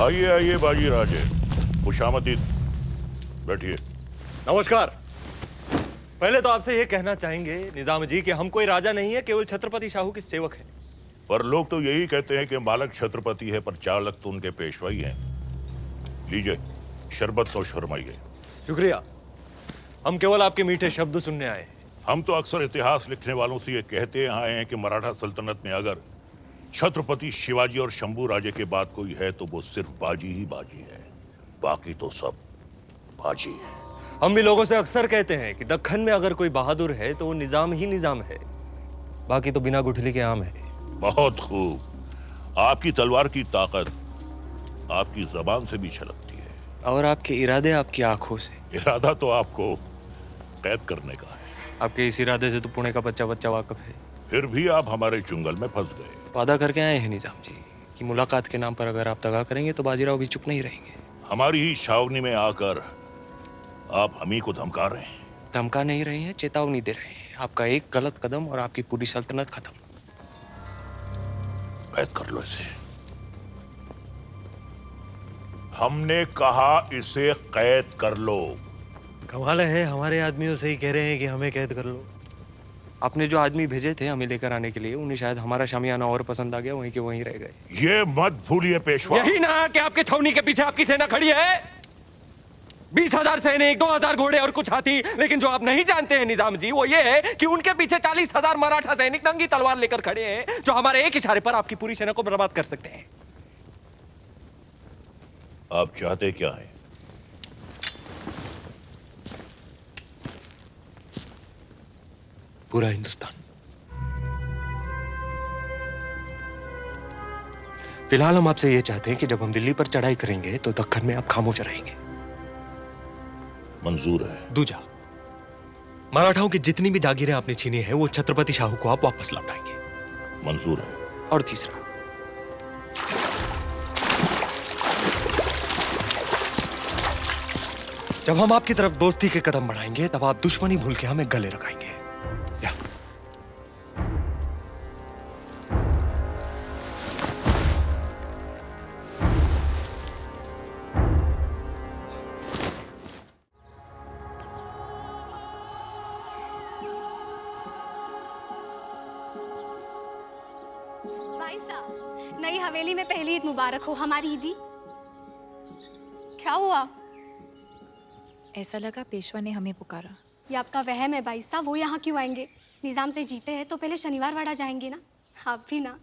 आइए आइए बाजी राजे, खुशामदीद, बैठिए। नमस्कार। पहले तो आपसे ये कहना चाहेंगे निजाम जी कि हम कोई राजा नहीं है, केवल छत्रपति शाहू के सेवक हैं। पर लोग तो यही कहते हैं कि मालक छत्रपति है पर चालक तो उनके पेशवाई हैं। लीजिए शरबत तो शरमाइए। शुक्रिया। हम केवल आपके मीठे शब्द सुनने आए हैं। हम तो अक्सर इतिहास लिखने वालों से ये कहते आए हैं कि मराठा सल्तनत में अगर छत्रपति शिवाजी और शंभू राजे के बाद कोई है तो वो सिर्फ बाजी ही बाजी है, बाकी तो सब बाजी है। हम भी लोगों से अक्सर कहते हैं कि दक्खन में अगर कोई बहादुर है तो वो निजाम ही निजाम है, बाकी तो बिना गुठली के आम है। बहुत खूब। आपकी तलवार की ताकत आपकी जबान से भी छलकती है, और आपके इरादे आपकी आंखों से। इरादा तो आपको कैद करने का है। आपके इस इरादे से तो पुणे का बच्चा बच्चा वाकिफ है। फिर भी आप हमारे चुंगल में फंस गए। वादा करके आए हैं निजाम जी कि मुलाकात के नाम पर अगर आप दगा करेंगे तो बाजीराव भी चुप नहीं रहेंगे। हमारी ही छावनी में आकर आप हमी को धमका रहे हैं। धमका नहीं रहे हैं, चेतावनी दे रहे हैं। आपका एक गलत कदम और आपकी पूरी सल्तनत खत्म। कैद कर लो इसे। हमने कहा इसे कैद कर लो। कमाल है, हमारे आदमियों से ही कह रहे हैं कि हमें कैद कर लो। आपने जो आदमी भेजे थे हमें लेकर आने के लिए, उन्हें शायद हमारा शामियाना और पसंद आ गया, वहीं के वहीं रह गए। ये मत भूलिए पेशवा। यही ना कि आपके छावनी के पीछे आपकी सेना खड़ी है, 20,000 सैनिक, 2,000 घोड़े और कुछ हाथी। लेकिन जो आप नहीं जानते हैं निजाम जी, वो ये है कि उनके पीछे 40,000 मराठा सैनिक नंगी तलवार लेकर खड़े हैं, जो हमारे एक इशारे पर आपकी पूरी सेना को बर्बाद कर सकते हैं। आप चाहते क्या है? पूरा हिंदुस्तान। फिलहाल हम आपसे ये चाहते हैं कि जब हम दिल्ली पर चढ़ाई करेंगे तो दक्खन में आप खामोश रहेंगे। मंजूर है। दूजा, मराठाओं की जितनी भी जागीरें आपने छीनी है वो छत्रपति शाहू को आप वापस लौटाएंगे। मंजूर है। और तीसरा, जब हम आपकी तरफ दोस्ती के कदम बढ़ाएंगे तब आप दुश्मनी भूल के हमें गले लगाएंगे। भाई साहब, नई हवेली में पहली ईद मुबारक हो। हमारी ईदी। क्या हुआ? ऐसा लगा पेशवा ने हमें पुकारा। ये आपका वहम है भाई साहब। वो यहाँ क्यों आएंगे? निजाम से जीते हैं तो पहले शनिवार वाड़ा जाएंगे ना। आप भी ना।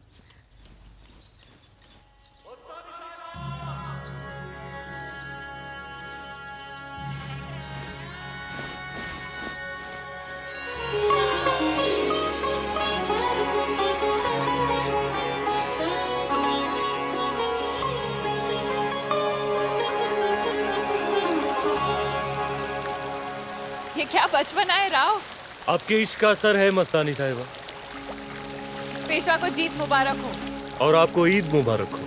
ये क्या बचपन है राव? आपके इश्क का असर है मस्तानी साहिबा। पेशवा को जीत मुबारक हो। और आपको ईद मुबारक हो।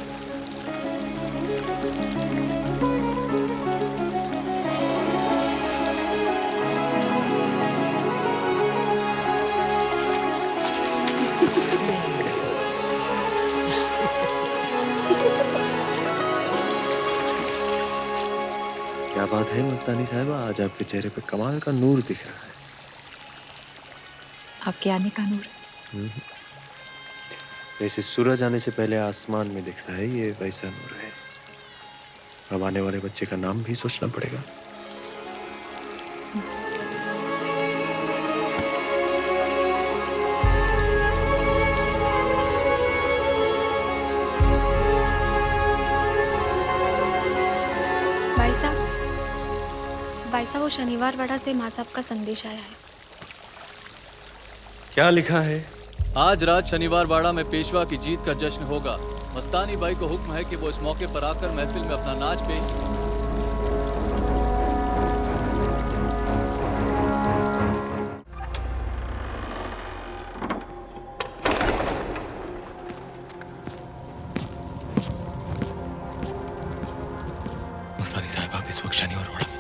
क्या बात है मस्तानी साहिबा, आज आपके चेहरे पे कमाल का नूर दिख रहा है। आपके आने का नूर। जैसे सूरज आने से पहले आसमान में दिखता है, ये वैसा नूर है। अब आने वाले बच्चे का नाम भी सोचना पड़ेगा। भाई साहब, वो शनिवार वाड़ा से माँ साहब का संदेश आया है। क्या लिखा है? आज रात शनिवार बाड़ा में पेशवा की जीत का जश्न होगा। मस्तानी बाई को हुक्म है कि वो इस मौके पर आकर महफिल में अपना नाच पे। मस्तानी साहिब, आप इस वक्त शनिवार वाड़ा में।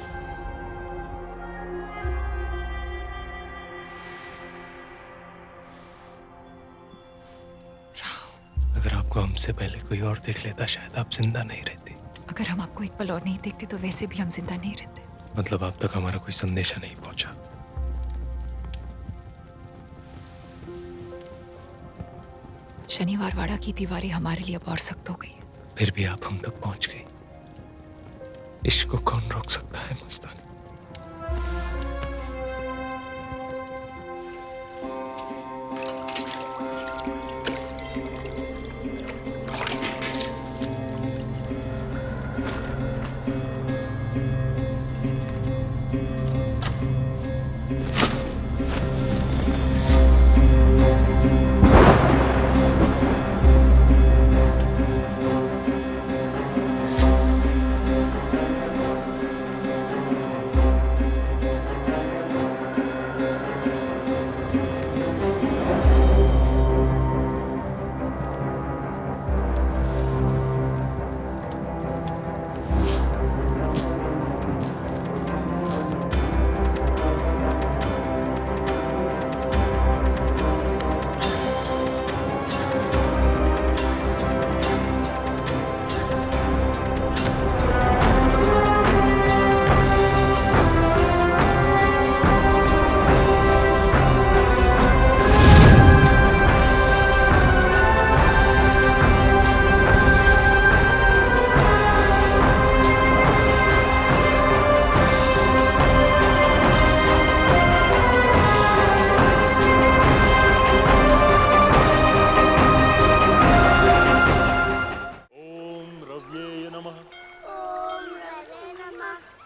अगर आपको हमसे पहले कोई और देख लेता शायद आप जिंदा नहीं रहती। अगर हम आपको एक पल और नहीं देखते तो वैसे भी हम जिंदा नहीं रहते। मतलब आप तक हमारा कोई संदेशा नहीं पहुंचा? शनिवार वाड़ा की दीवारें हमारे लिए अब और सख्त हो गई है। फिर भी आप हम तक पहुंच गई। इश्क को कौन रोक सकता है मस्तानी?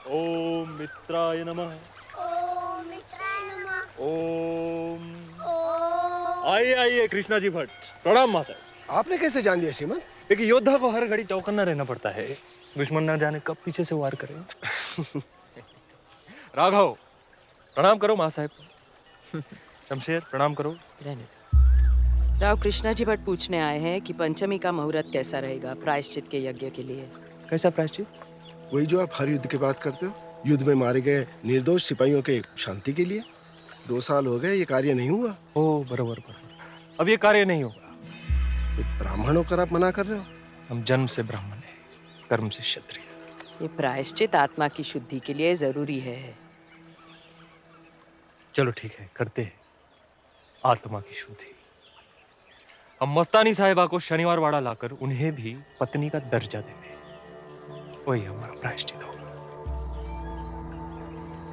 ओम मित्राय नमः। ओम आइए आइए कृष्णा जी भट्ट। प्रणाम माँ साहब। आपने कैसे जान लिया श्रीमान? एक योद्धा को हर घड़ी चौकन्ना रहना पड़ता है, दुश्मन न जाने कब पीछे से वार करे। राघव प्रणाम करो माँ साहब। शमशेर प्रणाम करो। रहने दो। राव कृष्णा जी भट्ट पूछने आए हैं कि पंचमी का मुहूर्त कैसा रहेगा प्रायश्चित के यज्ञ के लिए। कैसा प्रायश्चित? वही जो आप हर युद्ध की बात करते हो, युद्ध में मारे गए निर्दोष सिपाहियों के शांति के लिए। 2 साल हो गए, ये कार्य नहीं हुआ। ओ बरोबर बरोबर, अब ये कार्य नहीं होगा। एक ब्राह्मण होकर आप मना कर रहे हो? हम जन्म से ब्राह्मण हैं, कर्म से क्षत्रिय। ये प्रायश्चित आत्मा की शुद्धि के लिए जरूरी है। चलो ठीक है, करते हैं आत्मा की शुद्धि। हम मस्तानी साहिबा को शनिवार वाड़ा लाकर उन्हें भी पत्नी का दर्जा देते हैं, वही हमारा प्रायश्चित होगा।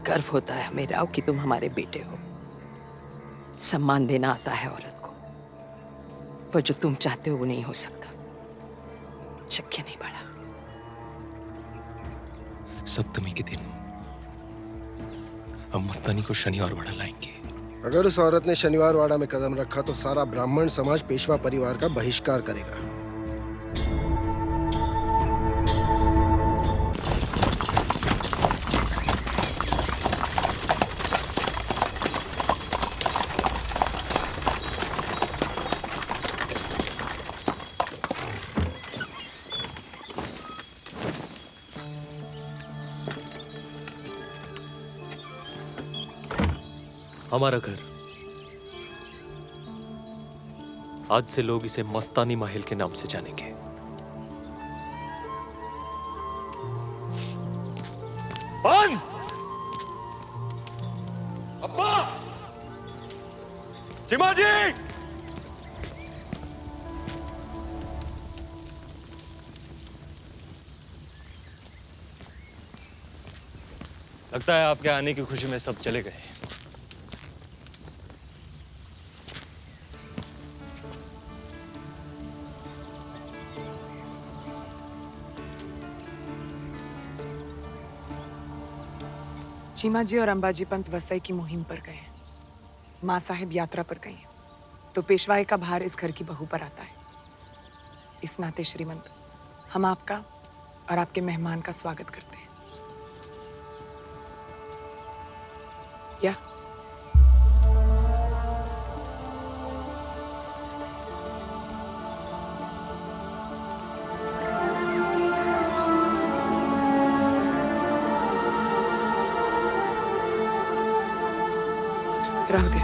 गर्व होता है हमें राव कि तुम हमारे बेटे हो। सम्मान देना आता है औरत को, पर जो तुम चाहते हो वो नहीं हो सकता। शक्य नहीं पड़ा। सप्तमी के दिन हम मस्तानी को शनिवार वाड़ा लाएंगे। अगर उस औरत ने शनिवार वाड़ा में कदम रखा तो सारा ब्राह्मण समाज पेशवा परिवार का बहिष्कार करेगा। हमारा घर, आज से लोग इसे मस्तानी महल के नाम से जानेंगे। बंद! अब्बा! चिमा जी! लगता है आपके आने की खुशी में सब चले गए। चीमा जी और अंबाजी पंत वसई की मुहिम पर गए। माँ साहिब यात्रा पर गई, तो पेशवाई का भार इस घर की बहू पर आता है। इस नाते श्रीमंत, हम आपका और आपके मेहमान का स्वागत करते हैं। या राहु दे।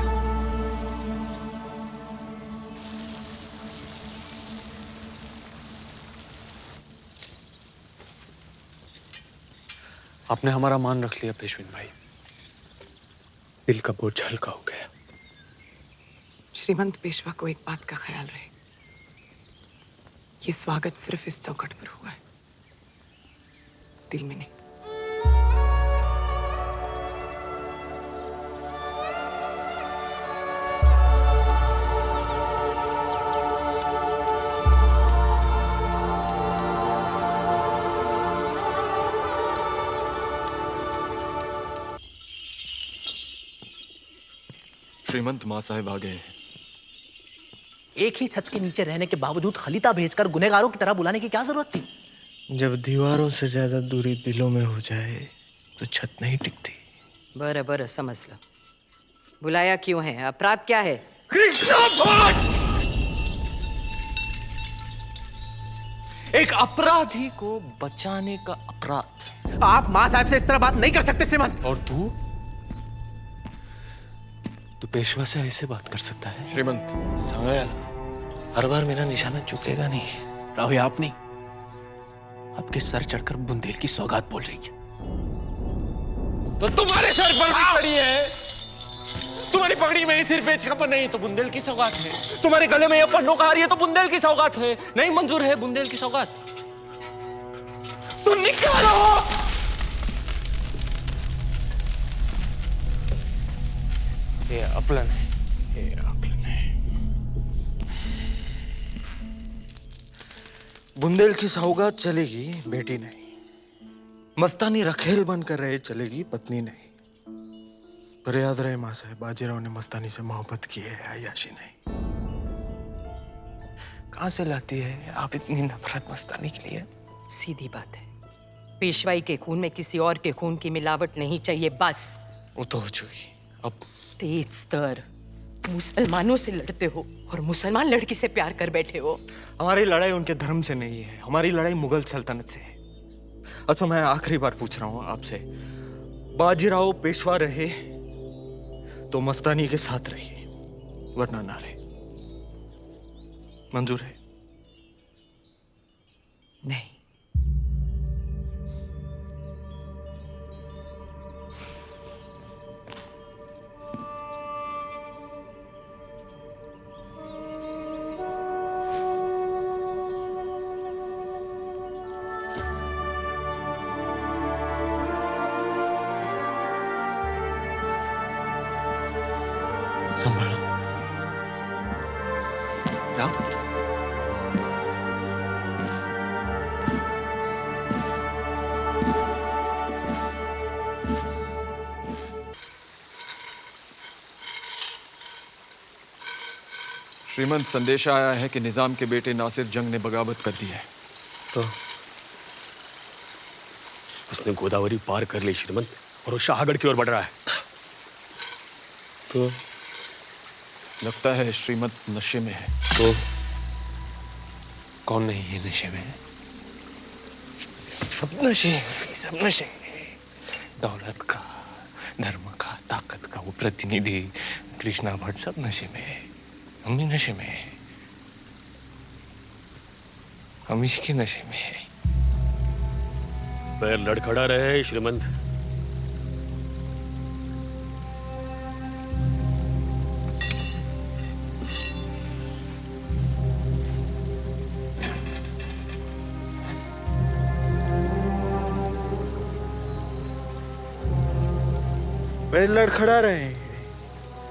आपने हमारा मान रख लिया पेशविन भाई, दिल का बोझ हल्का हो गया। श्रीमंत पेशवा को एक बात का ख्याल रहे, ये स्वागत सिर्फ इस चौखट पर हुआ है, दिल में नहीं। श्रीमंत माँ साहब आ गए हैं। एक ही छत के नीचे रहने के बावजूद खलीता भेजकर गुनहगारों की तरह बुलाने की क्या जरूरत थी? जब दीवारों से ज्यादा दूरी दिलों में हो जाए तो छत नहीं टिकती। बर बर समझ लो, बुलाया क्यों है, अपराध क्या है? कृष्णा भट्ट एक अपराधी को बचाने का अपराध। आप माँ साहब से इस तरह बात नहीं कर सकते श्रीमंत। और तू पेशवा से ऐसे बात कर सकता है? श्रीमंत सांगा यार, हर बार मेरा निशाना चुकेगा नहीं। राहुल आप नहीं, आपके सर चढ़कर बुंदेल की सौगात बोल रही है। तो तुम्हारे सर पर भी पड़ी है, तुम्हारी पगड़ी में ही सिर पे छापर नहीं तो बुंदेल की सौगात है, तुम्हारे गले में ये पन्नों का हार है तो बुंदेल की सौगात है। नहीं मंजूर है बुंदेल की सौगात, तो निकालो। ये अपलन है, ये अपलन है। बुंदेल की सौगात चलेगी, बेटी नहीं। मस्तानी रखेल बनकर रहे चलेगी, पत्नी नहीं। पर याद रहे माँ साहब, बाजीराव ने मस्तानी से मोहब्बत की है, अय्याशी नहीं। कहाँ से लाती है आप इतनी नफरत मस्तानी के लिए? सीधी बात है, पेशवाई के खून में किसी और के खून की मिलावट नहीं चाहिए, बस। वो तो हो चुकी। अब तेज तर मुसलमानों से लड़ते हो और मुसलमान लड़की से प्यार कर बैठे हो। हमारी लड़ाई उनके धर्म से नहीं है, हमारी लड़ाई मुगल सल्तनत से है। अच्छा मैं आखिरी बार पूछ रहा हूं आपसे, बाजीराव पेशवा रहे तो मस्तानी के साथ रहिए, वरना ना रहे। मंजूर है? नहीं। संभालो। क्या? श्रीमंत संदेशा आया है कि निजाम के बेटे नासिर जंग ने बगावत कर दी है। तो उसने गोदावरी पार कर ली श्रीमंत, और वो शाहगढ़ की ओर बढ़ रहा है। तो लगता है श्रीमंत नशे में है। तो कौन नहीं है नशे में? सब नशे हैं, सब नशे हैं। दौलत का, धर्म का, ताकत का वो प्रतिनिधि कृष्णा भट्ट सब नशे में है। हम भी नशे में है, हम इसके नशे में है। पैर लड़खड़ा रहे श्रीमंत। पैर लड़खड़ा रहे हैं,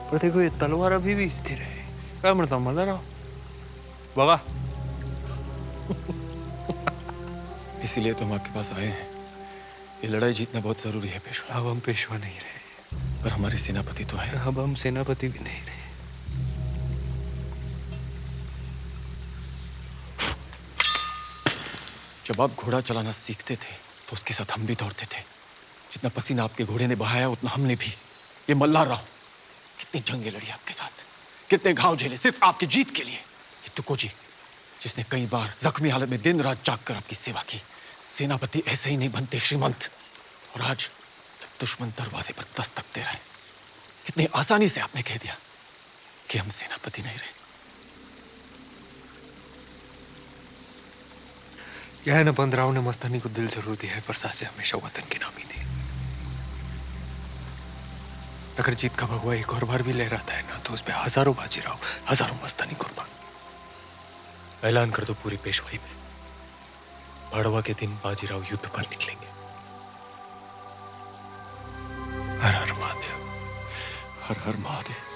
पर देखो ये तलवार अभी भी स्थिर है। क्या मरता मल्ला रहा बगा। इसीलिए तो हम आपके पास आए हैं। ये लड़ाई जीतना बहुत जरूरी है पेशवा। अब हम पेशवा नहीं रहे, पर हमारे सेनापति तो है। अब हम सेनापति भी नहीं रहे। जब आप घोड़ा चलाना सीखते थे तो उसके साथ हम भी दौड़ते थे। जितना पसीना आपके घोड़े ने बहाया उतना हमने भी। ये मल्हार राव कितनी जंगें लड़ी आपके साथ, कितने घाव झेले सिर्फ आपकी जीत के लिए। ये तुको जी जिसने कई बार जख्मी हालत में दिन रात जाग कर आपकी सेवा की। सेनापति ऐसे ही नहीं बनते श्रीमंत। और आज जब दुश्मन दरवाजे पर दस्तक दे रहा है, कितनी आसानी से आपने कह दिया कि हम सेनापति नहीं रहे। क्या है ना, बंदराव ने मस्तानी को दिल जरूर दिया है, पर सासे हमेशा वतन की नामी थी। अगर जीत का भगवा एक और बार भी लहराता है ना, तो उस पे हजारों बाजीराव, हजारों मस्तानी कुर्बान। ऐलान कर दो पूरी पेशवाई में, भड़वा के दिन बाजीराव युद्ध पर निकलेंगे। हर हर महादेव, हर हर महादेव।